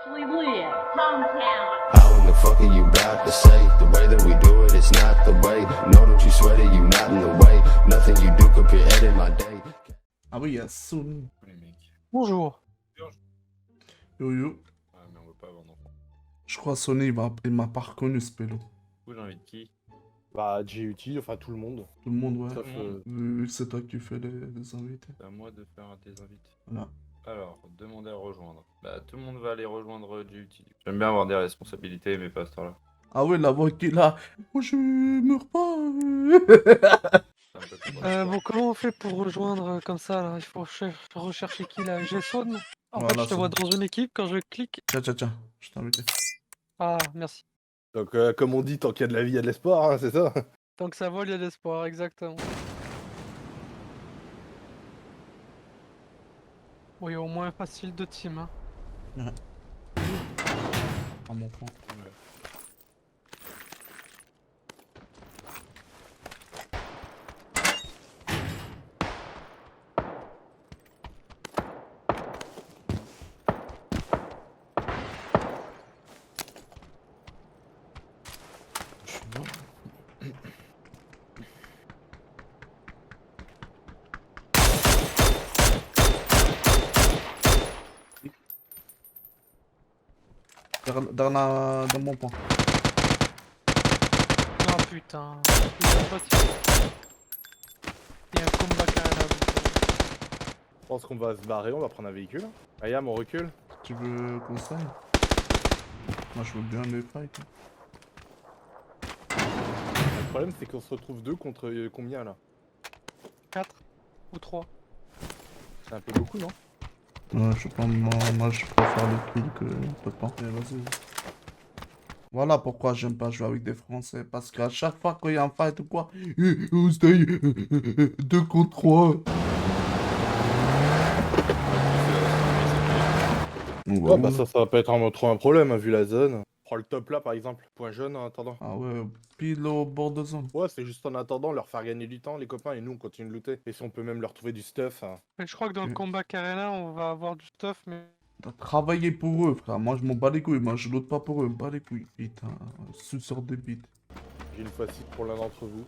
actually live. Hometown. How in the fuck are you about to say? The way that we do it, it's not the way. No, don't you sweat it, you not in the way. Nothing you do could be in my day. Ah oui, il y a Sony. Les mecs. Bonjour. Yo yo. Ah, mais on veut pas avoir d'enfant. Je crois Sony, il m'a pas reconnu ce pélo. Du coup, j'invite qui? Bah, JUT, enfin tout le monde. Tout le monde, ouais. Sauf, Vu que c'est toi qui fais les invités. C'est à moi de faire des invités. Voilà. Alors, demander à rejoindre. Bah, tout le monde va aller rejoindre JUT. J'aime bien avoir des responsabilités, mais pas à ce temps-là. Ah ouais, la voix qu'il a. Oh, je meurs pas. C'est un peu plus Bon, comment on fait pour rejoindre comme ça là? Il faut rechercher qui là? Jason? En Voilà, fait, je te c'est vois bon. dans une équipe quand je clique. Tiens, je t'ai invité. Ah, merci. Donc, comme on dit, tant qu'il y a de la vie, il y a de l'espoir, hein, c'est ça? Tant que ça vole, il y a de l'espoir, exactement. Oui, au moins facile de team. Hein. À mon point. Je suis mort. Dans mon point. Ah putain. Il y a un pote. Il y a un combat carrément. Je pense qu'on va se barrer, on va prendre un véhicule. Ayam, on recule. Tu veux qu'on s'aille? Moi je veux bien les fights. Le problème, c'est qu'on se retrouve deux contre combien là? 4 ou 3. C'est un peu beaucoup, non? Ouais, je sais pas, moi je préfère le kill que on peut pas. Allez, vas-y. Voilà pourquoi j'aime pas jouer avec des Français. Parce qu'à chaque fois qu'il y a un fight ou quoi, on se taille 2 contre 3. Ouais, bah ça va pas être trop un problème, hein, vu la zone. Prends le top là, par exemple. Point jaune en attendant. Ah ouais, pile au bord de zone. Ouais, c'est juste en attendant, leur faire gagner du temps, les copains, et nous, on continue de looter. Et si on peut même leur trouver du stuff. Hein. Mais je crois que dans le combat carrément, on va avoir du stuff, mais. T'as travaillé pour eux, frère. Moi je m'en bats les couilles. Moi je loot pas pour eux, me bats les couilles. Putain, suceur de bite. J'ai une facile pour l'un d'entre vous.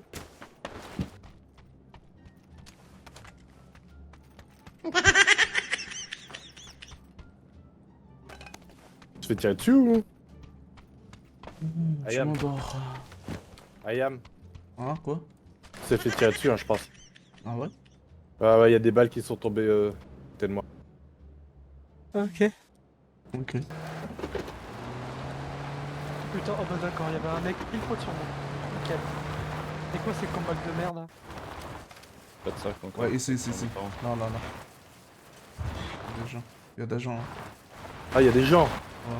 Tu fais tirer dessus ou? Je Ayam. m'endors. Ayam, Hein, quoi? tu t'es fait tirer dessus, hein, je pense. Ah ouais? Ouais, y a des balles qui sont tombées côté de moi. Ok. Ok. Putain, oh bah d'accord, il y avait un mec pile poil sur moi. Nickel. C'est quoi ces combats de merde hein? Pas de sac encore. Ouais, ici. Pardon. Non, là. Il y a des gens. Hein. Ah, y a des gens. Ouais, ouais.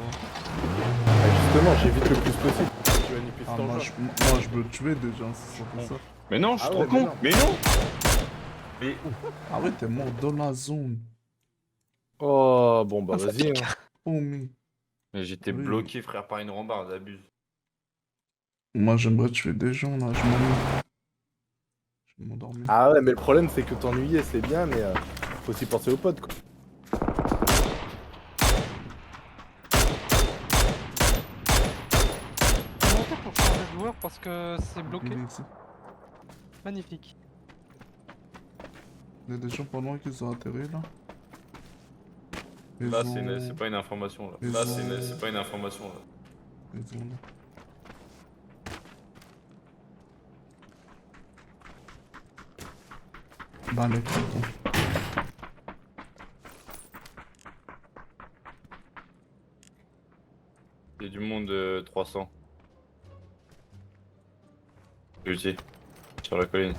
Ah, justement, j'évite le plus possible. Tu vas niper Ah, cet moi, engin. moi je veux tuer des gens, c'est surtout ça. Mais non, je suis Ah trop ouais, con. Mais non. Mais Ah ouais, t'es mort dans la zone. Oh, bon bah vas-y. Hein. Oh, mais... Mais j'étais Oui. bloqué, frère, par une rambarde, abuse. Moi j'aimerais tuer des gens là, je m'ennuie. Je vais m'endormir. Ah ouais, mais le problème c'est que t'ennuyer c'est bien, mais faut aussi penser aux potes quoi. Comment on fait pour changer de joueur parce que c'est bloqué? Il est ici. Magnifique. Il y a des gens pendant qu'ils sont atterrés là. Ils Là, ont- c'est pas une information, là. Ils Là, ont- c'est pas une information, là. Ils ont là. Bah les putain. Il y a du monde 300. Ulti. Sur la colline.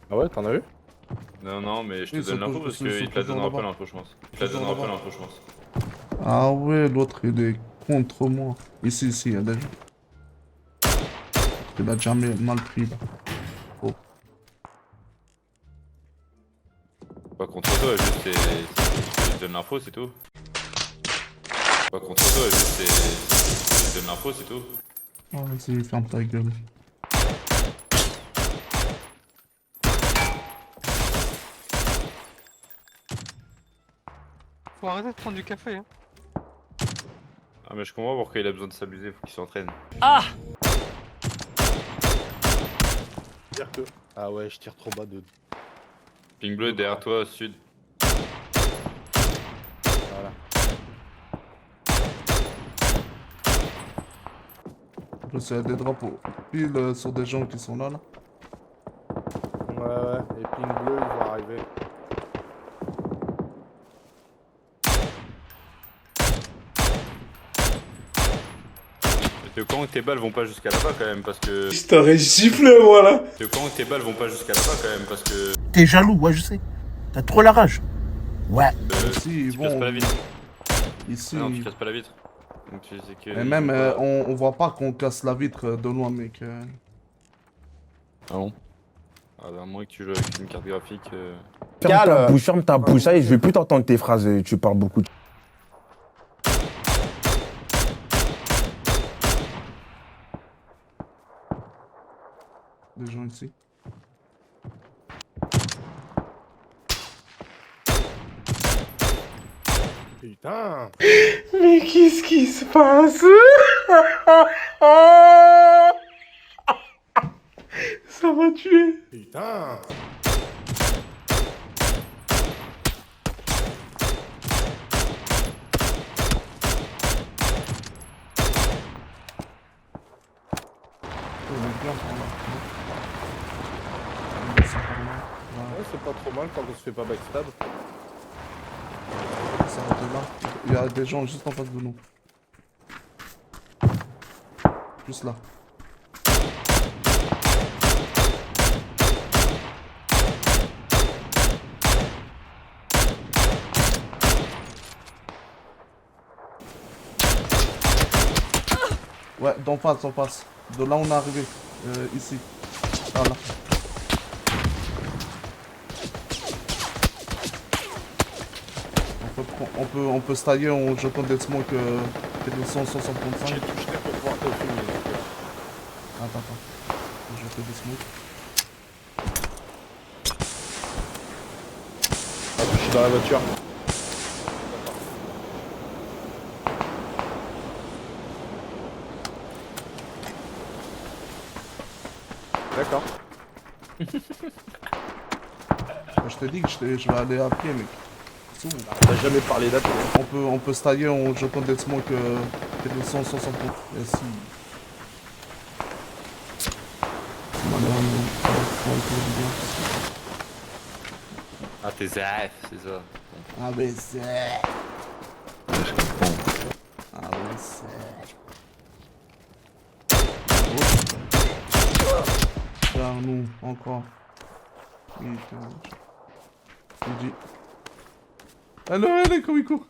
Ah ouais, t'en as vu? Non, mais je te Ils donne sont l'info tous- parce ils sont qu'il te la toujours donnera pas là-bas. l'info, je pense. Il te la Toujours donnera pas là-bas. l'info, je pense. Ah ouais, l'autre il est contre moi. Ici, il y a des gens. Il a déjà mal pris là. Pas contre toi, juste je te donne l'info, c'est tout. Pas contre toi, juste je te donne l'info, c'est tout. Oh, vas-y, ferme ta gueule. Faut arrêter de prendre du café, hein. Ah, mais je comprends pourquoi il a besoin de s'amuser, faut qu'il s'entraîne. Dire que. Ah ouais, je tire trop bas de. Ping bleu derrière toi, au sud. Voilà. En plus, il y a des drapeaux. Pile sur des gens qui sont là. Ouais, et ping bleu, il va arriver. T'es au courant que tes balles vont pas jusqu'à là-bas quand même parce que. Je t'aurais giflé, moi, là. T'es au courant que tes balles vont pas jusqu'à là-bas quand même parce que. T'es jaloux, ouais, je sais. T'as trop la rage. Ouais. Ici, ils Tu casses vont. pas la vitre. Ici. Ah non, tu casses pas la vitre. Donc tu sais que. Et même, on voit pas qu'on casse la vitre de loin, mec. Ah bon? Ah, à moins que tu joues avec une carte graphique. Ferme ta bouche, ça y est, je vais plus t'entendre tes phrases, tu parles beaucoup. Des gens ici. Putain! Mais qu'est-ce qui se passe? Ça m'a tué. Putain! On est bien par là. Ouais, c'est pas trop mal quand on se fait pas backstab. Ça va de là. Il y a des gens juste en face de nous. Juste là. Ouais, d'en face, en face. De là on est arrivé. Ici. Voilà. On peut se tailler en jetant des smokes TD100, 165. J'ai touché pour pouvoir te filmer. Donc, Attends. Je jeter des smokes. je suis dans la voiture. D'accord. Je te dis que je vais aller à pied, mec. C'est bon. T'as jamais parlé d'appeler. On peut se tailler en jetant des smokes TD100, 165. Et si. Ah, t'es ZAF, c'est ça. Ah mais c'est... Ah mais c'est... Vers nous, encore. Il dit... Allez, comme il court.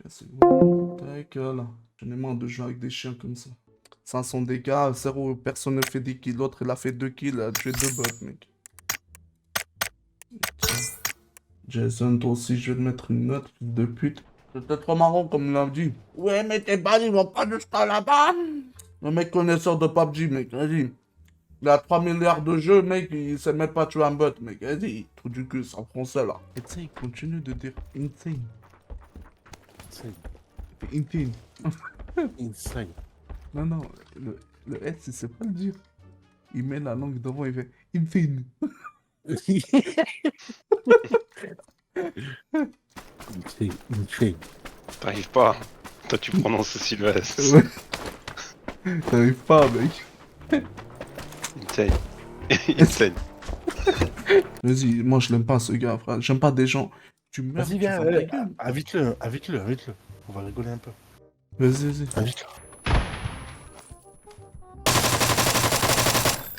Cassez-vous. Ta gueule. J'en ai marre de jouer avec des chiens comme ça. 500 dégâts, 0, personne ne fait 10 kills. L'autre, il a fait 2 kills, a tué 2 bots, mec. Jason, toi aussi, je vais te mettre une note, fils de pute. C'était trop marrant, comme il l'a dit. Ouais, mais tes balles, ils vont pas jusqu'à là-bas. Le mec connaisseur de PUBG, mec, vas-y. Il a 3 milliards de jeux, mec, il sait même pas tuer un bot, mec. Vas-y, trou du cul, c'est en français, là. Et tu sais, il continue de dire insane. Insane. Insane. Non, le S, il sait pas le dire. Il met la langue devant, il fait insane. T'arrives pas. Toi, tu prononces aussi le S. Ouais. T'arrives pas, mec. Insane. Insane. Vas-y, moi je l'aime pas ce gars, frère. J'aime pas des gens. Tu meurs. Vas-y, tu viens, fermes ta gueule. invite-le. On va rigoler un peu. Vas-y. Invite-le.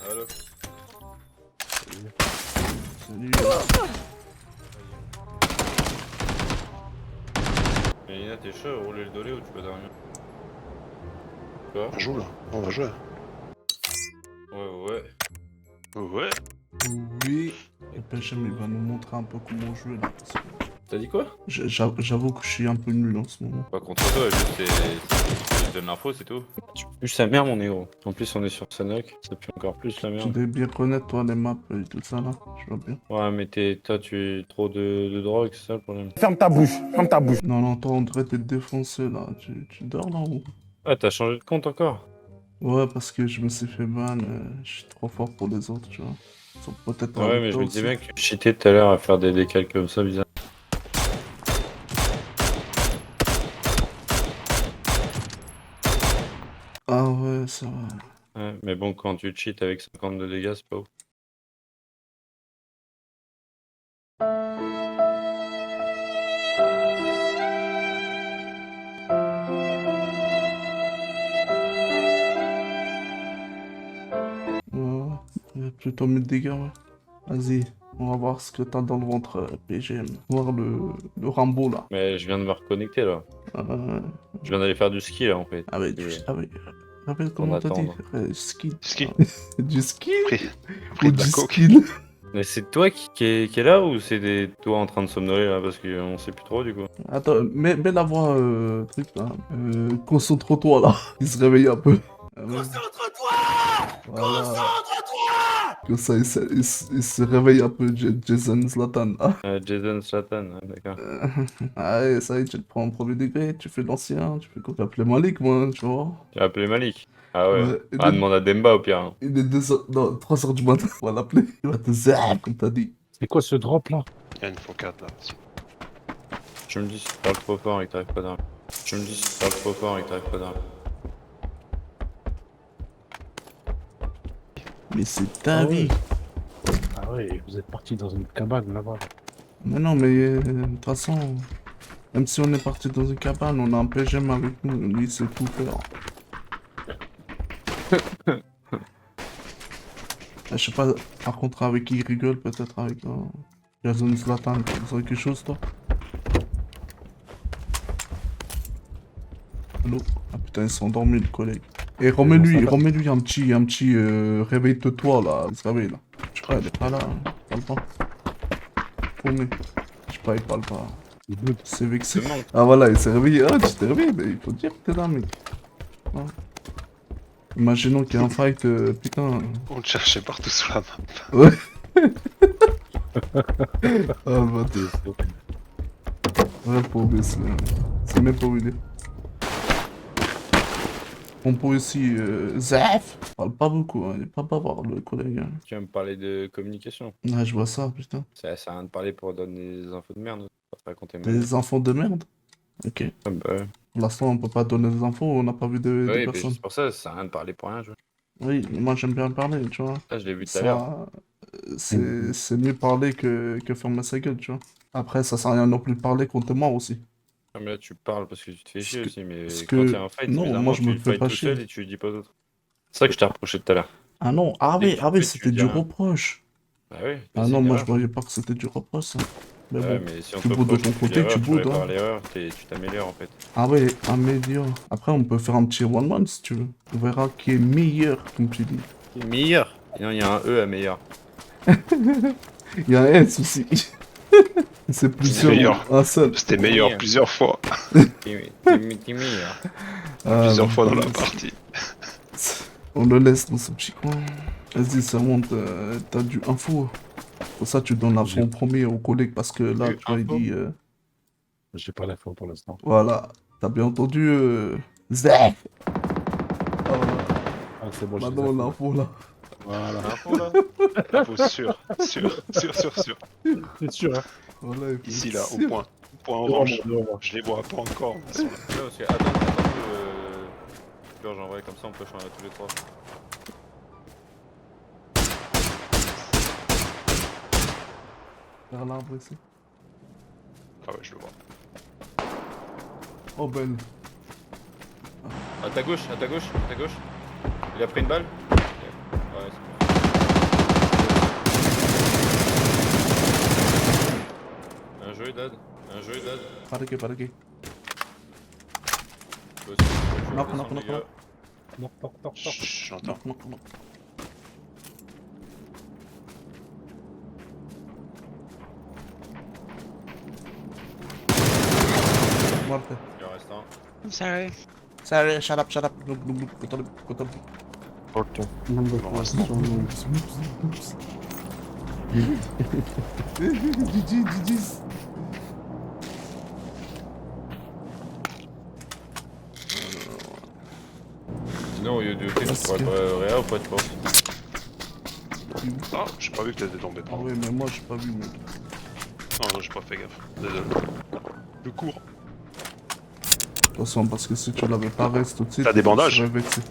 Allo. Salut. Mélina, t'es chaud à rouler le dolé ou tu peux dormir? Quoi? On joue là. On va jouer. Ouais. Ouais. Oui. Et Benjamin il va nous montrer un peu comment jouer là. Parce que T'as dit quoi? J'avoue que je suis un peu nul en ce moment. Pas contre toi, juste je te donne l'info, c'est tout. Tu pues sa mère, mon négro. En plus, on est sur Sanoc, ça pue encore plus la Tu merde. devais bien connaître toi les maps et tout ça là, je vois bien. Ouais, mais toi, tu trop de drogue, c'est ça le problème. Ferme ta bouche, ferme ta bouche. Non, toi on devrait te défoncer là, tu dors là ou? Ah, t'as changé de compte encore? Ouais, parce que je me suis fait ban, je suis trop fort pour les autres, tu vois. Ils sont peut-être Ouais, avec mais je toi me disais aussi. bien que tu cheatais tout à l'heure à faire des décals comme ça, bizarre. Ah ouais, ça va. Ouais, mais bon, quand tu cheats avec 50 de dégâts, c'est pas ouf. Ouais, il y a plutôt 1000 dégâts, ouais. Vas-y, on va voir ce que t'as dans le ventre, PGM. Voir le Rambo là. Mais je viens de me reconnecter là. Euh, Je viens d'aller faire du ski là en fait. Ah ouais, Et- rappelle comment t'as dit? attendre. Ski. Ski. Du ski Pris ou de la du coke. skill? Mais c'est toi qui est là ou c'est toi en train de somnoler là? Parce qu'on sait plus trop du coup. Attends, mets la voix, truc là. Concentre-toi là. Il se réveille un peu. Concentre-toi! Concentre-toi! Comme ça, il se réveille un peu, Jason Zlatan. Ah, Jason Slatan, ouais, d'accord. ah ouais, ça y est, tu le prends en premier degré, tu fais l'ancien, tu fais quoi? T'appelles Malik, moi, tu vois. Tu as appelé Malik? Ah ouais. Ouais, et Ah, de- demande à Demba au pire. Hein. Il est 2h, non, 3h du matin, on va l'appeler. Il va te zap, comme t'as dit. C'est quoi ce drop là? Il y a une focade là aussi. Je me dis si tu parles trop fort et que t'arrives pas d'armes. Je me dis si tu parles trop fort et que t'arrives pas d'armes. Mais c'est ta Ah ouais. vie. Ah ouais, vous êtes parti dans une cabane là-bas. Mais non, mais de toute façon, même si on est parti dans une cabane, on a un PGM avec nous, lui, c'est tout faire. Je sais pas, par contre, avec qui il rigole, peut-être avec Jason Zlatan, tu sais quelque chose, toi? Allô? Ah putain, ils sont endormis, le collègue. Et remets-lui un petit réveille-toi, là, il se réveille, là. Je sais pas, il est pas là, hein. Il parle pas. Promets. Je sais pas, il parle pas. C'est vexé. Demande. Ah voilà, il s'est réveillé. Ah, tu t'es réveillé, mais il faut dire que t'es là, mec. Ah. Imaginons qu'il y a un fight, putain. On le cherchait partout sur la map. Ouais. Ah, le bâtard. Ouais, pauvre, c'est même pas où il est. On peut aussi, Zaf parle pas beaucoup, hein. Il est pas bavard, le collègue. Hein. Tu vas me parler de communication. Ouais, je vois ça, putain. Ça sert à rien de parler pour donner des infos de merde. Pas te raconter ma Des enfants de merde. Ok. Ah bah ouais. Pour l'instant, on peut pas donner des infos, on n'a pas vu de Oui, mais personnes. c'est pour ça sert à rien de parler pour rien. Je... Oui, mais moi j'aime bien parler, tu vois. Ça, je l'ai vu tout à l'heure. Ça, c'est mieux parler que fermer sa gueule, tu vois. Après, ça sert à rien non plus de parler contre moi aussi. Ah, mais là, tu parles parce que tu te fais chier que- aussi. Mais parce quand que- il y a un fight, non, évidemment, moi, je me tu fais fight pas tout chier. seul et tu dis pas aux autres. C'est ça que je t'ai reproché tout à l'heure. Ah non, Dès que tu fais, c'était tu du dis rien. reproche. Bah oui. Ah non, moi je voyais pas que c'était du reproche, ça. Mais Ouais, bon. mais si on tu te boudes de reproche ton que tu fais côté, l'erreur, tu tu boudes, répares hein. l'erreur, tu t'améliores en fait. Ah ouais, un média. Après, on peut faire un petit one-one si tu veux. On verra qui est meilleur, comme tu dis. Meilleur. Non, il y a un E à meilleur. Il y a un S aussi. C'est plusieurs. meilleur. Un seul. C'était meilleur Oui. plusieurs fois. T'es meilleur. Ah, Plusieurs bah, fois dans on la le laisse. partie. On le laisse dans ce petit coin. Vas-y, ça monte. T'as du info. Pour ça, tu donnes l'info en premier au collègue parce que là, Du tu vois, il info dit. J'ai pas l'info pour l'instant. Voilà. T'as bien entendu, Zach. Ah, c'est bon, j'ai Maintenant, les infos. l'info là. Voilà. Info là. Info sûr. C'est sûr, hein. Voilà, il fait Ici là, sûr. au point. Point Devant orange. moi, devant moi. Je les vois pas encore. mais ils sont là. Ouais, parce que attends, Georges, en vrai, comme ça on peut changer tous les trois. Vers l'arbre ici. Ah ouais, je le vois. Oh ben. À ta gauche. Il a pris une balle. Ouais, c'est bon. Un jeu, Dad. Parquet. Toi aussi, tu peux Knock, descendre, knock, les knock, gars. knock. Chut, j'entends. Non. Morte. Il en reste un. Sorry. Sorry, shut up. Go to Ok. Il m'en reste un. GG. Sinon, au lieu de tu Parce pourrais que- pas Réa ou pas de force? Ah, j'ai pas vu que t'étais tombé, Ah pardon. ouais, mais moi j'ai pas vu, mec. Non, j'ai pas fait gaffe. Désolé. Le cours. Attention, parce que si tu l'avais pas reste tout de suite. T'as des bandages? je serais vexé.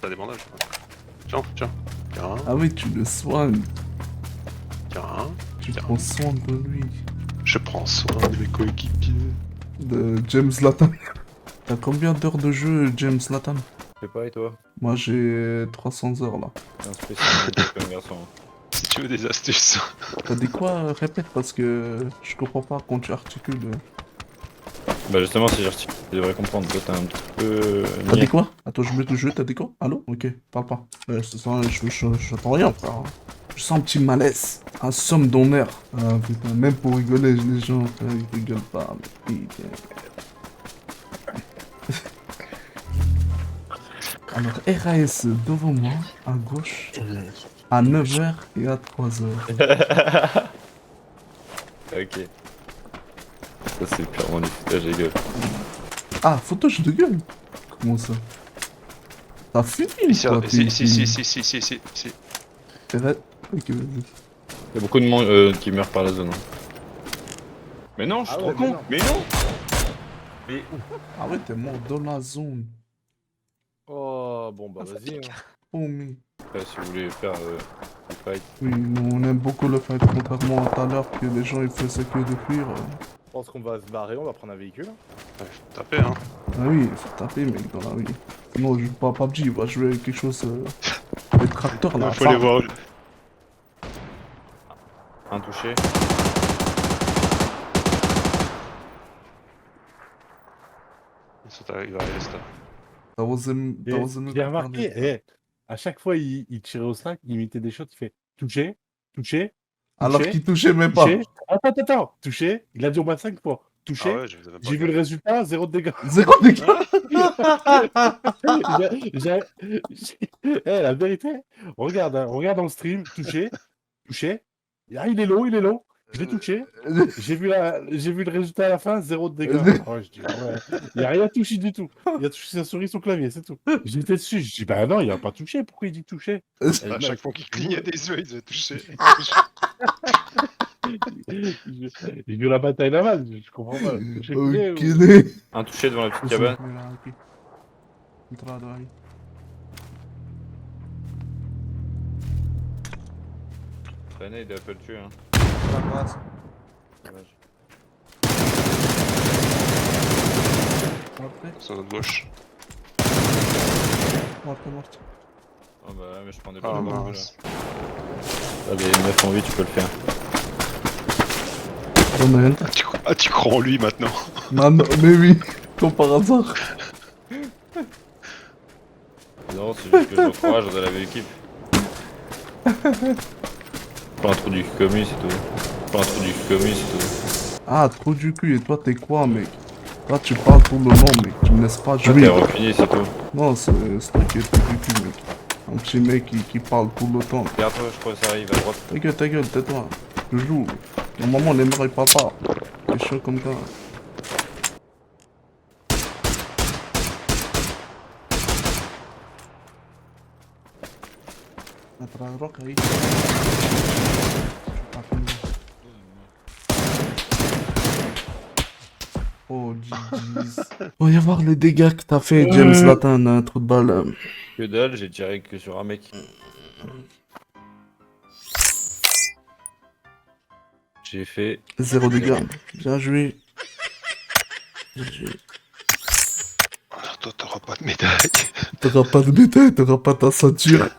T'as des bandages? Tiens, tiens. Tiens, Ah oui, tu le soignes. tiens. Tu Tiens. prends soin de lui. Je prends soin de mes coéquipiers. De James Latan. T'as combien d'heures de jeu, James Latan? Je sais pas, et toi? Moi j'ai 300 heures là. C'est un spécial comme garçon. Si tu veux des astuces. T'as dit quoi? Répète parce que je comprends pas quand tu articules. Bah justement, si j'articule, tu devrais comprendre. Toi, t'es un petit peu... T'as dit quoi? Attends, je mets le jeu, t'as dit quoi? Allô? Ok, parle pas. J'entends rien, frère. Je sens un petit malaise, un somme dans l'air. Ah putain, même pour rigoler, les gens, frère, ils rigolent pas. Mais putain. Alors, RAS devant moi, à gauche, à 9h et à 3h. Ok. Ça, c'est purement du foutage de gueule. Ah, foutage de gueule? Comment ça? T'as fini, toi, Si. Ok, vas-y. Il y a beaucoup de monde qui meurt par la zone. hein. Mais non, je suis Ah trop ouais, con. Mais non. Mais Ah ouais, t'es mort dans la zone. Oh, bon, bah vas-y. Hein. Oh, mais... si vous voulez faire le fight. Oui, nous on aime beaucoup le fight, contrairement à tout à l'heure que les gens ils faisaient que de fuir. Je pense qu'on va se barrer, on va prendre un véhicule. Tapez, hein. Ah oui, il faut taper mec dans la rue. Sinon je joue pas à PUBG, il va jouer avec quelque chose... des tracteurs là. Faut les voir. Un touché. Il va arriver, ça. T'as osé Et j'ai remarqué, à chaque fois il tirait au sac, il imitait des choses, il fait toucher, toucher, Alors touché, qu'il touchait même pas. toucher. Attends, toucher, il a dit au moins 5 fois. Touché, Ah ouais, je vous avais pas j'ai vu le résultat, 0 de dégâts. Zéro dégâts. La vérité, regarde, hein, regarde dans le stream, touché, touché. Ah, il est low, je l'ai touché. J'ai vu le résultat à la fin, 0 de dégâts. Ah ouais, je dis, ah ouais. Il a rien touché du tout. Il a touché sa souris, son clavier, c'est tout. J'étais dessus, je dis, bah non, il a pas touché, pourquoi il dit touché? À chaque fois qu'il clignait des yeux, il devait toucher. J'ai vu la bataille navale, je comprends pas. Touché pied, Ok. ou- Un touché devant la petite cabane. René, il doit pas le tuer. Hein. Dommage. Sur notre gauche. Morte. Oh bah ouais, mais je prends des Ah balles. mince. Allez, 9 en 8, tu peux le faire. J'en ai un. Tu crois en lui maintenant? Non, mais oui, comme par hasard. Non, c'est juste que j'encourage dans la l'équipe. Pas un trou du cul comme lui, c'est tout. Pas un trou du cul comme lui, c'est tout. Ah, trou du cul, et toi t'es quoi mec? Toi tu parles tout le long mec, tu me laisses pas Toi, jouer. t'es recuné, c'est tout. Non, c'est toi qui es trou du cul mec. Un petit mec qui parle tout le temps. Regarde-toi, je crois que ça arrive à droite. Ta gueule, tais-toi. Je joue. Normalement les mères ils parlent pas. T'es chaud comme ça. Oh jeez. On va y voir les dégâts que t'as fait James Latan, un trou de balle. Que dalle, j'ai tiré que sur un mec. J'ai fait... 0 dégâts. Bien joué. Alors toi, t'auras pas de médaille. T'auras pas de médaille, t'auras pas ta ceinture.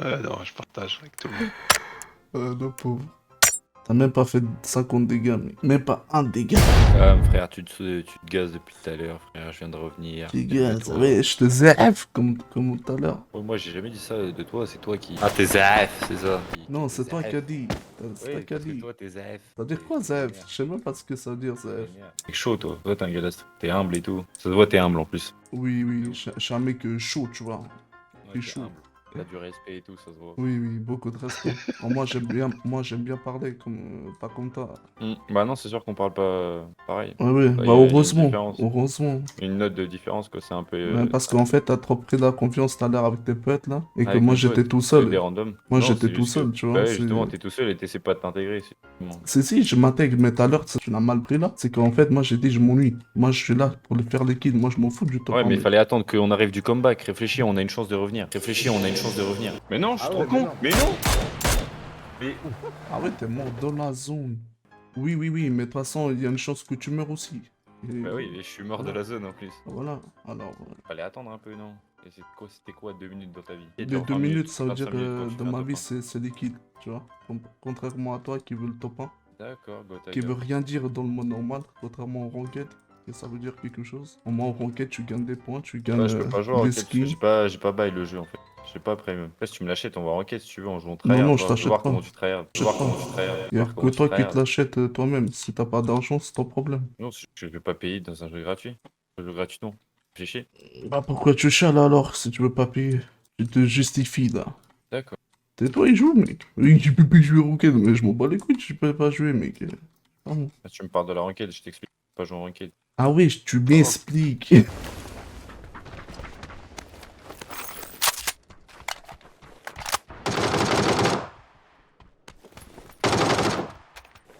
Non, je partage avec tout le monde. Le pauvre. T'as même pas fait 50 dégâts, mec. Même pas un dégât. Frère, tu te gazes depuis tout à l'heure, frère, je viens de revenir. Les gars, Calme-toi. ouais, je te zèf comme tout à l'heure. Ouais, moi j'ai jamais dit ça de toi, c'est toi qui... Ah t'es ZAF, c'est ça. Non, c'est toi qui as dit. C'est toi Oui, qui as parce que dit. toi t'es ZAF. Ça veut dire quoi, zèf? Je sais même pas ce que ça veut dire, zèf. T'es chaud toi, toi t'es un gars t'es humble et tout. Ça se voit t'es humble en plus. Oui, oui, je suis un mec chaud, tu vois. Ouais, T'es t'es chaud. humble. T'as du respect et tout, ça se voit. Oui, oui, beaucoup de respect. Bon, moi j'aime bien parler, pas comme toi. Bah non, c'est sûr qu'on parle pas pareil. Ouais, ouais, Bah, bah y a une heureusement, différence. heureusement. Une note de différence quoi, c'est un peu... Ouais, parce qu'en fait, t'as trop pris de la confiance tout à l'heure avec tes potes là, et que avec moi mes j'étais potes, tout Des seul. randoms. Moi Non, j'étais c'est tout juste que- seul, tu vois. Bah ouais, c'est- justement, t'es tout seul et t'essaies pas de t'intégrer. Si, je m'intègre, mais tout à l'heure, tu l'as mal pris là. C'est qu'en fait, moi j'ai dit, je m'ennuie. Moi je suis là pour faire les kills. Moi je m'en fous du top Ouais, 1, mais il mec. fallait attendre qu'on arrive du comeback. Réfléchis, on a une chance de revenir. Réfléchis, on a une chance de revenir. Mais non, je suis Ah trop ouais, mais con. non. Mais non. Mais Ah ouais, t'es mort dans la zone. Oui, oui, oui, mais de toute façon, il y a une chance que tu meurs aussi. Et- bah oui, je suis mort de la zone en plus. Voilà, alors. Fallait attendre un peu, non? Et c'était quoi 2 minutes dans ta vie? Et Les genre 2 20 minutes, ça veut 25 dire minutes quand tu dans fais un ma top vie, 1. c'est liquide, tu vois. Contrairement à toi qui veut le top 1, D'accord, go ta qui gueule. veut rien dire dans le monde normal, contrairement au ranked, et ça veut dire quelque chose. Au moins, au ranked, tu gagnes des points, tu gagnes Ouais, je peux pas jouer en des enquête parce que skins. j'ai pas bail le jeu en fait. J'ai pas premium. Après, si tu me l'achètes, on va en enquête si tu veux, on joue en Non, tryhard. non, Je je veux t'achète voir pas. comment tu tryhard. Je Je veux sais voir pas. comment tu tryhard. Il y a que toi qui te l'achètes toi-même. Si t'as pas d'argent, c'est ton problème. Non, je vais pas payer dans un jeu gratuit. Un jeu gratuit, non. Réfléchis. Bah pourquoi tu chiales alors si tu veux pas payer? Tu te justifies là. D'accord. Tais-toi et joue, mec. Oui, tu peux plus jouer au ranked, mais je m'en bats les couilles, tu peux pas jouer, mec. Pardon. Là, tu me parles de la ranked, je t'explique. Pas jouer en ranked. Ah oui, tu m'expliques.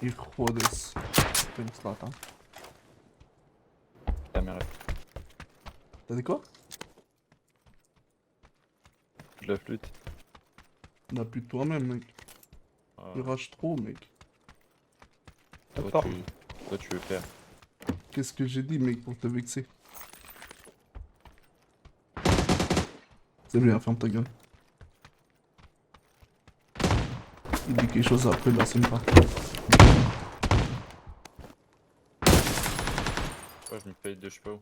Ich das. Find's là, attends. Ta mère. T'as dit quoi? De la flûte. On a plus de toi-même, mec. Ah, Tu rages trop, mec. toi, tu veux faire. Qu'est-ce que j'ai dit, mec, pour te vexer? C'est bien, ferme ta gueule. Il dit quelque chose après, là, c'est pas. Ouais, je me paye de je sais pas où.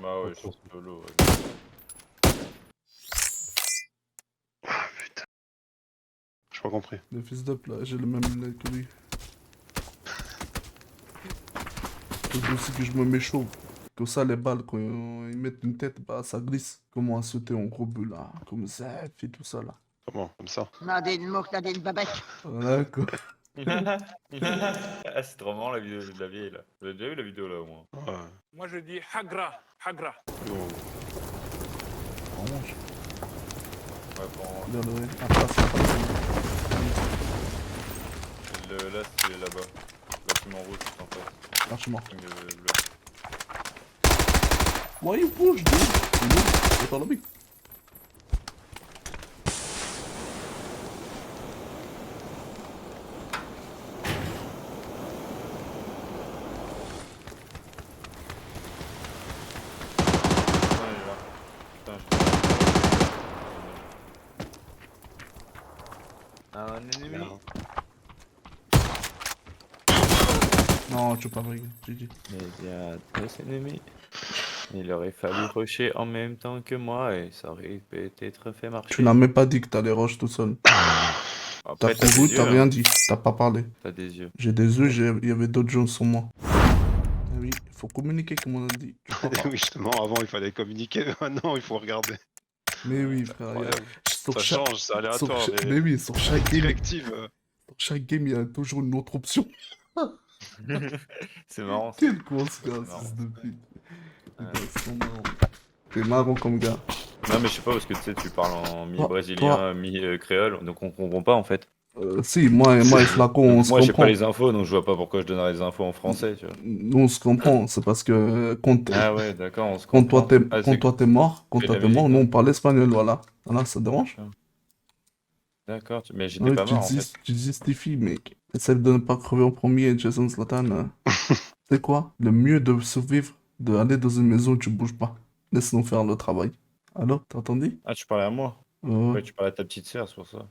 Bah ouais, je suis solo. Ouais. J'ai pas compris. Le fils d'up, là, j'ai le même lunettes que lui. C'est aussi que je me mets chaud. Comme ça, les balles, quand ils mettent une tête, bah, ça glisse. Comment à sauter en gros but, là. Comme ça, et tout ça, là. Comment? Comme ça? Nadine Mouk, Nadine Babek. Voilà, quoi. Ah, c'est trop marrant la vidéo de la vieille là. Vous avez déjà vu la vidéo là au moins? Ouais. Moi je dis Hagra, Hagra. Oh. On mange. Ouais, bon. Regarde, ouais. Après, c'est pas Là, c'est là-bas. Bâtiment rouge, en fait. Lâche-moi. Bleu. Why you push, dude? You know? Attends, le mec. Putain, il est là. Putain, un ennemi. Merde. Non, tu peux pas briguer, j'ai dit. Mais il y a 2 ennemis. Il aurait fallu rusher en même temps que moi et ça aurait peut-être fait marcher. Tu n'as même pas dit que t'allais rush tout seul. T'as Après, t'as couru, des t'as yeux. rien Hein. dit. T'as pas parlé. T'as des yeux. J'ai des yeux, il y avait d'autres gens sur moi. Ah oui, il faut communiquer comme on a dit. Tu crois pas? Oui, justement, avant il fallait communiquer, maintenant il faut regarder. Mais oui, frère. Incroyable. Sur Ça chaque- change, c'est sur aléatoire. cha- Mais Mais oui, sur chaque game, directive. il y a toujours une autre option. C'est marrant. ça. Quel con ce gars, marrant. fils de pute. Les gars, ils sont marrants. T'es marrant comme gars. Non, mais je sais pas parce que tu sais, tu parles en Toi- mi-brésilien, mi-créole, donc on comprend pas en fait. Si, moi et Flaco, on se Moi, j'ai comprend. pas les infos, donc je vois pas pourquoi je donnerais les infos en français, tu vois. Nous, on se comprend. C'est parce que quand, Ah ouais, d'accord, on se quand comprend. toi t'es Ah, quand c'est- toi t'es mort, c'est la musique, nous hein. on parle espagnol, voilà. Voilà, ça te dérange? D'accord, mais j'étais Ouais, pas mort en fait. tu justifies, mec. Essaie de ne pas crever en premier, Jason Zlatan. C'est quoi? Le mieux de survivre, d'aller dans une maison où tu bouges pas. Laisse-nous faire le travail. Alors, t'as entendu? Ah, tu parlais à moi? Ouais. Ouais, tu parlais à ta petite sœur, c'est pour ça.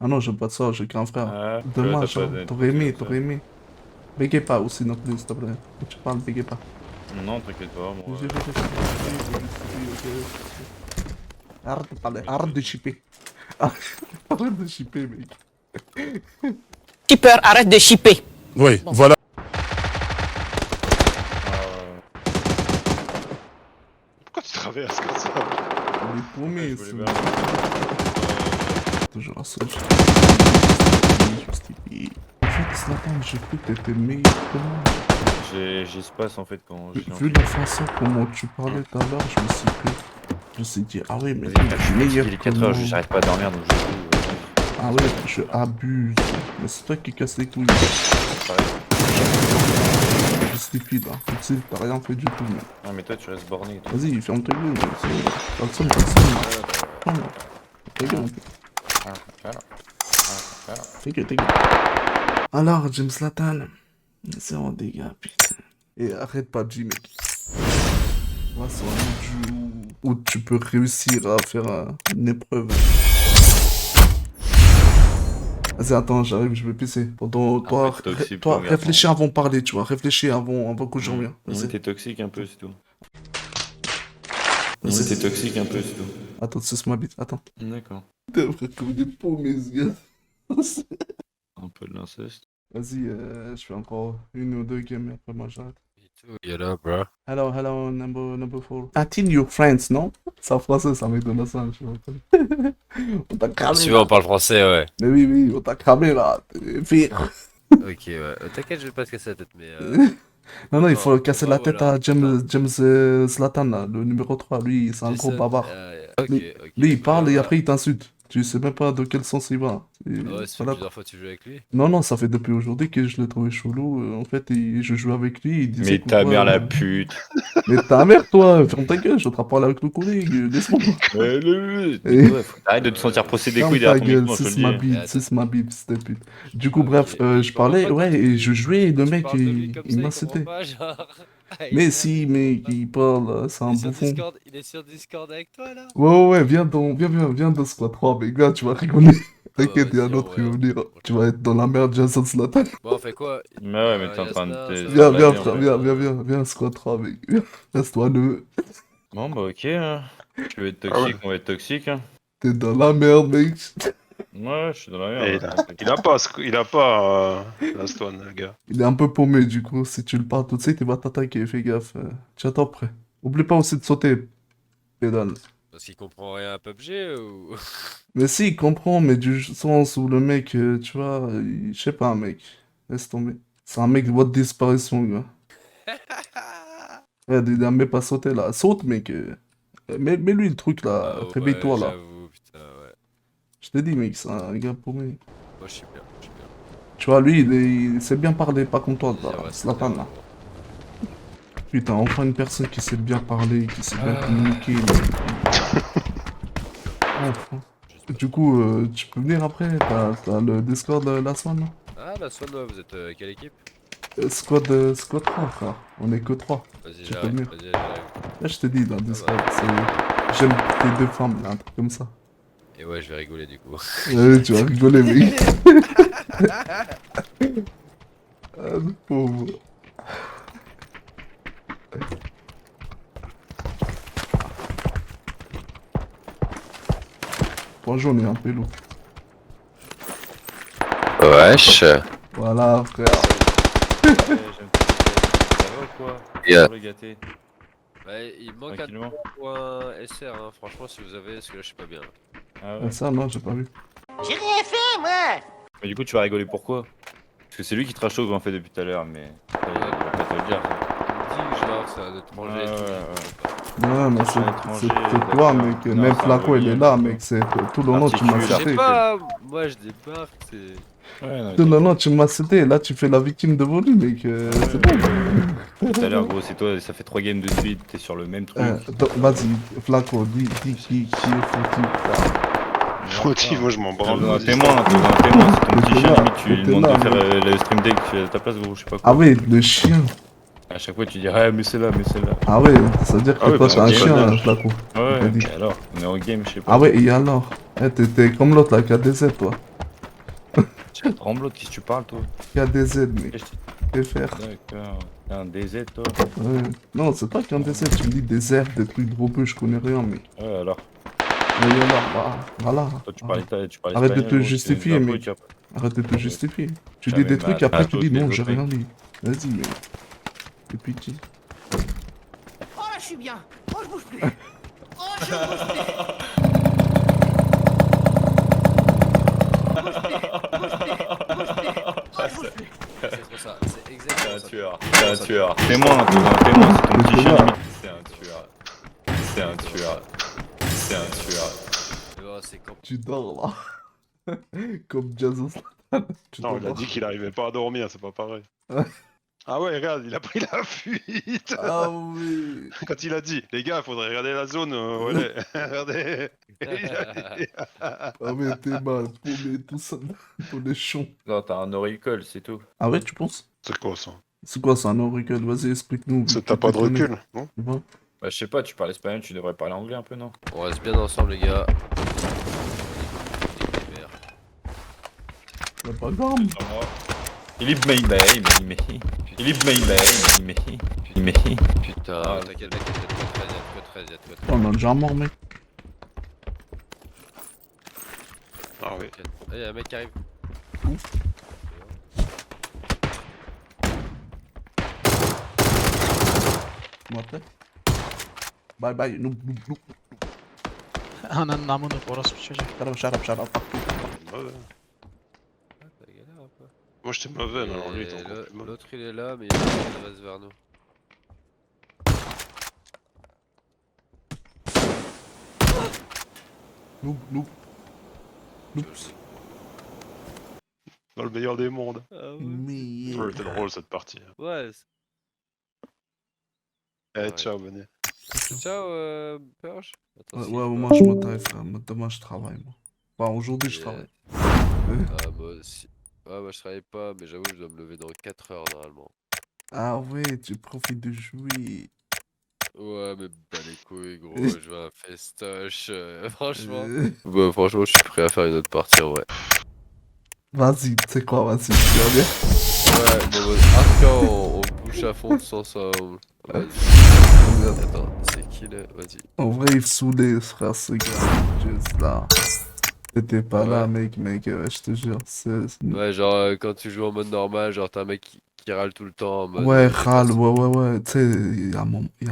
Ah non, j'ai pas de ça, j'ai qu'un frère. Ah, Dommage, t'as pas hein. de- T'aurais aimé, comme ça. t'aurais aimé. Bégayez pas aussi non plus, s'il te plaît. Quand tu parles, bégayez pas. Non, t'inquiète pas, moi. Arrête de parler, arrête de chipper. Arrête de chipper, mec. Skipper, arrête de shipper. Oui, voilà. Pourquoi tu traverses comme ça? On est paumé, Je voulais ça. bien. Toujours un seul. Justifié. En fait, Zlatan, j'ai cru que t'étais meilleur que moi. J'espace en fait quand j'ai Vu la façon comment tu parlais tout à l'heure, je me suis dit... Je me suis dit, ah ouais, mais lui, il est meilleur Il est que 4 heures, moi. j'arrête pas de dormir donc je joue. Ah ouais, je abuse. Mais c'est toi qui casse les couilles. Pareil. Justifie là. Tu sais, t'as rien fait du tout, mec. Ah, mais toi tu restes borné et tout. Vas-y, ferme ta gueule. Mec. Pas le seum, pas le seum. Ferme. Ta gueule, mec. Ta gueule, ta gueule. Alors, James Zlatan. C'est en dégâts, putain. Et arrête pas de mec. Là, c'est un jeu où tu peux réussir à faire une épreuve. Vas-y, attends, j'arrive, je vais pisser. Pendant toi, fait, toxique, toi mon garçon. réfléchis avant de parler, tu vois. Réfléchis avant que je revienne. Vas-y. T'es toxique un peu, c'est tout. Vas-y. T'es toxique un peu, c'est tout. Attends, c'est ma bite, attends. D'accord. Putain, frère, comme des paumés, ce gars. Un peu de l'inceste. Vas-y, je fais encore une ou deux games et après moi j'arrête. Hello, bro. Hello, number 4. I think your friends, non? C'est en français, ça mec de la salle, je vois. On t'a cramé. Si là. on parle français, ouais. Mais oui, on t'a cramé là. T'es fier. Ok, ouais. T'inquiète, je vais pas te casser la tête, mais. Non, il faut casser la tête voilà. à James Zlatan, là, le numéro 3. Lui, c'est un gros bavard. Ok, Lui, ok. lui, il parle et Voilà. après il t'insulte. Tu sais même pas de quel sens il va. Et Ah ouais, ça fait voilà. plusieurs fois que tu joues avec lui. Non, ça fait depuis aujourd'hui que je l'ai trouvé chelou. En fait, je jouais avec lui, il disait Mais que ta quoi, mère la pute. Mais ta mère, toi, ferme ta gueule, je te parler avec le collègue, laisse-moi. Arrête de te sentir posséder des Ferme couilles ta derrière ton gueule, micro, je te c'est le ma dis. bite, c'est ma bite, s'il te plaît. Du coup, bref, je parlais, ouais, et je jouais, et le mec, il m'insultait. Mais si, mec, il parle, c'est un bouffon. Il est sur Discord avec toi, là? Ouais, viens dans Squad 3, mec, là, tu vas rigoler. T'inquiète, il y a un vas-y, autre qui ouais. va venir. Tu vas être dans la merde, Jason Zlatan. Bon, on fait quoi? Mais ouais, mais t'es en train de te. Viens, frère, viens, Squad 3, mec. Reste-toi le. Bon, bah ok. Hein. Tu veux être toxique, on va être toxique. Hein. T'es dans la merde, mec. Ouais, je suis dans la Et merde. il a pas Last One, le gars. Il est un peu paumé, du coup, si tu le parles tout de suite, il va t'attaquer, fais gaffe. Tu attends prêt. Oublie pas aussi de sauter, pédale. Parce qu'il comprend rien à PUBG ou. Mais si, il comprend, mais du sens où le mec, tu vois, je sais pas, mec. Laisse tomber. C'est un mec de voie de disparition, gars. Ouais, il a même pas sauté, là. Saute, mec. Mets lui le truc, là. Ah, Réveille-toi, ouais, là. j'avoue, putain, ouais. Je t'ai dit, mec, c'est un gars paumé. Moi, je suis bien, je suis bien. Tu vois, lui, il sait bien parler, pas comme toi, Vas-y, là. ouais, Zlatan, bien, là. gros. Putain, enfin une personne qui sait bien parler, qui sait bien communiquer. Enfin. Du coup, tu peux venir après, t'as le Discord la semaine, là? Ah, la Swan, ouais, vous êtes quelle équipe? Squad 3, frère. On est que 3. Vas-y, Tu peux j'arrive, venir. vas-y, j'arrive. Là, je t'ai dit, dans le Discord, c'est... J'aime tes deux femmes, là, un truc comme ça. Et ouais, je vais rigoler du coup. Ouais, tu vas rigoler, mec. Ah, le pauvre. Bonjour, on est un peu lourd. Wesh. Voilà, frère. Ouais, j'aime ça va ou quoi? Yeah. Le gâté. Ouais, il manque un Tranquillement. point SR, hein. Franchement, si vous avez, parce que là, je suis pas bien. Ah ouais. Ah, ça, non, j'ai pas vu. J'ai rien fait, moi. Mais du coup, tu vas rigoler pourquoi? Parce que c'est lui qui trash talk en fait depuis tout à l'heure, mais. Il va pas te le dire. Dis que genre, c'est un étranger et tout. Ouais, mais C'est un étranger, c'est toi, d'accord. mec. Non, Même c'est un Flaco, il est rebelle. là, mec. C'est tout le long, tu m'as Particulier. Je cité. sais pas, moi je débarque, c'est. Ouais, non, Tout le long, tu m'as cité. Là, tu fais la victime de volume, mec. C'est bon. tout à l'heure, gros, c'est toi, ça fait 3 games de suite, t'es sur le même truc. Donc, vas-y, Flaco, dis qui est foutu. Fautif, moi je m'en branle. T'es un témoin, c'est ton petit T'es chien, là, limite, tu lui t'es demandes là, de faire le stream deck à ta place, gros, je sais pas quoi. Ah ouais, le chien. À chaque fois, tu dis, ah, mais c'est là, mais c'est là. Ah ouais, ça veut dire que Ah ouais, toi, bah, t'es un c'est chien, dommage. Flaco. Ouais, T'as dit. mais alors, on est en game, je sais pas. Ah ouais, et alors? T'es comme l'autre, là, qui a des ailes, toi. Tremblote, qu'est-ce que tu parles, toi? Qu'un DZ, mec. FR. D'accord. T'es un DZ, toi? Ouais. Non, c'est pas qu'un DZ, tu me dis des airs, des trucs dropeux, je connais rien, mec. Ouais, alors. Mais voilà, voilà. Toi, tu parlais Arrête de espagnol, te gros, justifier, tu fais des mec. infos, Arrête de te justifier. Tu Jamais dis des trucs, après tu dis non, j'ai matos, rien dit. Vas-y, mec. T'es pitié. Oh là, je suis bien. Oh, je bouge plus. Oh, je bouge plus. C'est trop ça, c'est exactement ça. C'est un tueur. Fais-moi, fais-moi, c'est ton petit chien limite. C'est un tueur. C'est un tueur. C'est un tueur. Oh, c'est quand... Tu dors là. Comme Jason. Tu Non, il a dors. dit qu'il arrivait pas à dormir, c'est pas pareil. Ah ouais, regarde, il a pris la fuite. Ah oui. Quand il a dit, les gars, faudrait regarder la zone, ouais, regardez. Ah mais t'es mal, paumé, tout ça. Ton échon. Non, t'as un auricule, c'est tout. Ah ouais, tu penses? C'est quoi ça? C'est quoi ça, un auricule? Vas-y, explique-nous. T'as pas de recul, non? Tu vois? Bah, je sais pas, tu parles espagnol, tu devrais parler anglais un peu, non? On reste bien ensemble, les gars. Y'a pas d'arme. Philippe Maïbé, Putain, Ah, t'inquiète, y'a de quoi 13, y'a de quoi 13. On a déjà mort, mec. Ah oui. Ah, y'a un mec qui arrive. Muerte. Bye bye, noob, noob, noob. Ananın amını orası bir çocuk. Shut up, fuck you. Mauvais. Ah, t'as galère un peu. Moi j'étais mauvais, mais alors lui il est Et encore plus mauvais. l'autre il est là, mais il reste vers nous. Noob, noob. Noops. Dans le meilleur des mondes. Ah Mais... Ouais, c'était drôle cette partie. ouais. Eh, Ouais. ciao, Bonnet. Ciao, Perche. Ouais, moi je me taille, frère. Demain je travaille, moi. Enfin, aujourd'hui je travaille. Ah, moi aussi. Ah, moi je travaille pas, mais j'avoue, je dois me lever dans 4 heures normalement. Ah ouais, tu profites de jouer. Ouais, mais bah les couilles, gros, je veux un festoche. Franchement. Euh, Bah, franchement, je suis prêt à faire une autre partie en vrai. Vas-y, tu sais quoi, vas-y, tu vas bien. Ouais, bon, hardcore, on bouge à fond tous ensemble. Vas-y. Attends, c'est qui là? Vas-y. En vrai, il saoulait, frère, ce gars. Juste là. T'étais pas là, Ouais. mec, je te jure. Ouais, genre, quand tu joues en mode normal, genre, t'as un mec qui râle tout le temps en mode. Ouais, râle, ouais. Tu sais, il y a un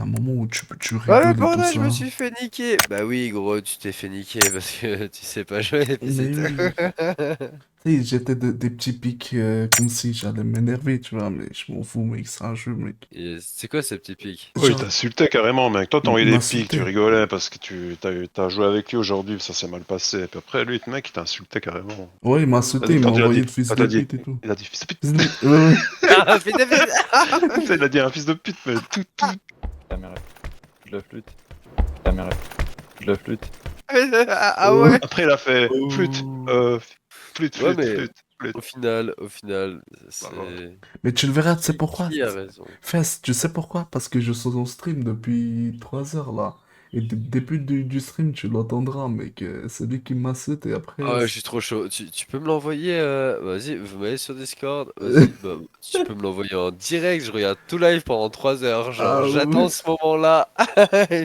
moment où tu Ouais, rigoles mais et tout bordel, ça. je me suis fait niquer. Bah oui, gros, tu t'es fait niquer parce que tu sais pas jouer, et puis c'est Mais tout. Tu sais, j'étais des petits pics comme si j'allais m'énerver, tu vois, mais je m'en fous, mec, c'est un jeu, mec. Et c'est quoi ces petits pics? Oui, il Genre, t'insultait carrément, mec. Toi, t'as envoyé il des m'insultait. pics, tu rigolais parce que t'as joué avec lui aujourd'hui, ça s'est mal passé. Et puis après, lui, le mec, il t'insultait carrément. Ouais, il m'a insulté, il m'a Quand il a envoyé dit- de fils quand de t'as dit- pute et tout. Il a dit fils de pute. Ouais. Ah, putain, putain. Il a dit un fils de pute, mais tout. Ta mère, je le flûte. Ta mère, je le flûte. Ah ouais. Après, il a fait flûte, flûte, Ouais, flûte, mais- flûte, flûte. Au final, c'est. Mais tu le verras, tu sais pourquoi? Qui a raison? Fess, tu sais pourquoi? Parce que je suis en stream depuis 3 heures là. Et début du stream, tu l'entendras, mec. C'est lui qui m'insulte et après. Ah ouais, je suis trop chaud. Tu peux me l'envoyer, vas-y, vous m'allez sur Discord. Vas-y, bah, tu peux me l'envoyer en direct. Je regarde tout live pendant 3 heures. Genre, Ah j'attends ouais. ce moment-là.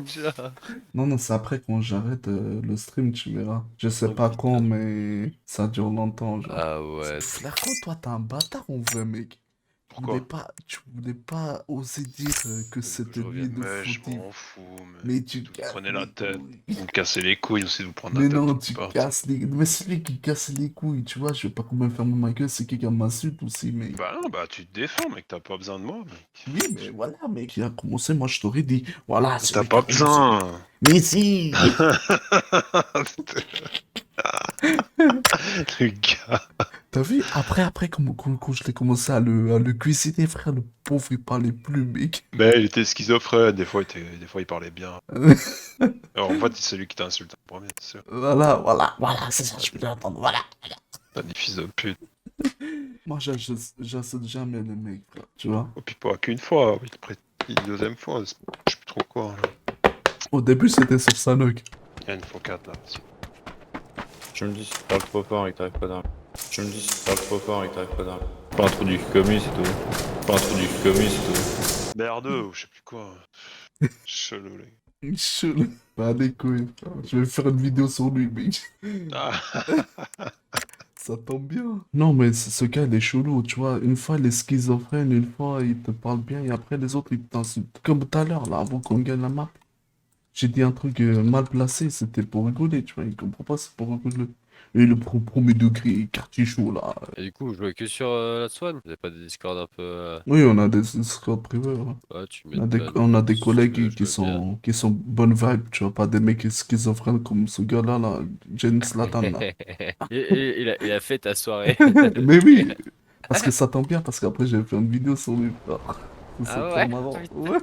Genre. Non, c'est après quand j'arrête le stream, tu verras. Je sais Oh, pas putain. quand, mais ça dure longtemps, genre. Ah ouais. Flarco, toi, t'es un bâtard en vrai, mec. Pourquoi? Tu voulais pas oser dire que c'était je lui de Mais je footing. m'en fous, Mais tu vous casses prenez la les tête. couilles. Vous me cassez les couilles aussi de vous prendre Mais la tête. non, peu tu importe. casses les... Mais celui qui casse les couilles, tu vois, je vais pas quand même fermer ma gueule, c'est quelqu'un m'insulte aussi, mec. Bah non, bah tu te défends, mec, t'as pas besoin de moi, mec. Oui, mais voilà, mec. Qui a commencé, moi, je t'aurais dit, voilà, T'as celui pas qui a commencé. besoin. Mais si. Le gars. T'as vu, après, quand je l'ai commencé à le cuisiner, frère, le pauvre, il parlait plus, mec. Mais il était schizophrène, des fois il parlait bien. Alors en fait, c'est lui qui t'a insulté en premier, c'est sûr. Voilà, c'est ça, je peux l'entendre, voilà. T'as dit fils de pute. Moi, j'insulte jamais les mecs, frère, tu vois. Et puis pas qu'une fois, oui, après, une deuxième fois, je sais plus trop quoi. Là. Au début, c'était sur Sanok. Il y a une fois 4 là. Je me dis, si tu parles trop fort et que t'arrives pas dans. Tu me dis si tu parles trop fort et que t'arrives pas à parler. Pas un trou du commis, c'est tout. Pas un trou du commis, c'est tout. BR2 ou je sais plus quoi. Chelou, les Chelou. Pas des couilles. Je vais faire une vidéo sur lui, mec. Ah. Ça tombe bien. Non, mais ce gars, il est chelou, tu vois. Une fois, il est schizophrène, une fois, il te parle bien, et après, les autres, ils t'insultent. Comme tout à l'heure, là, avant qu'on gagne la map. J'ai dit un truc mal placé, c'était pour rigoler, tu vois. Il comprend pas, c'est pour rigoler. Et le premier degré, quartier chaud, là. Et du coup, vous jouez que sur la Swan? Vous avez pas des Discord un peu. Oui, on a des Discord privés, ouais. Ouais, tu On a des Je collègues veux qui bien. sont bonne vibe, tu vois, pas des mecs schizophrènes comme ce gars-là, là, James Slatan, là. Il a fait ta soirée. Mais oui, parce que ça tombe bien, parce qu'après j'ai fait une vidéo sur lui. C'est Ah trop ouais? marrant. Putain. Ouais.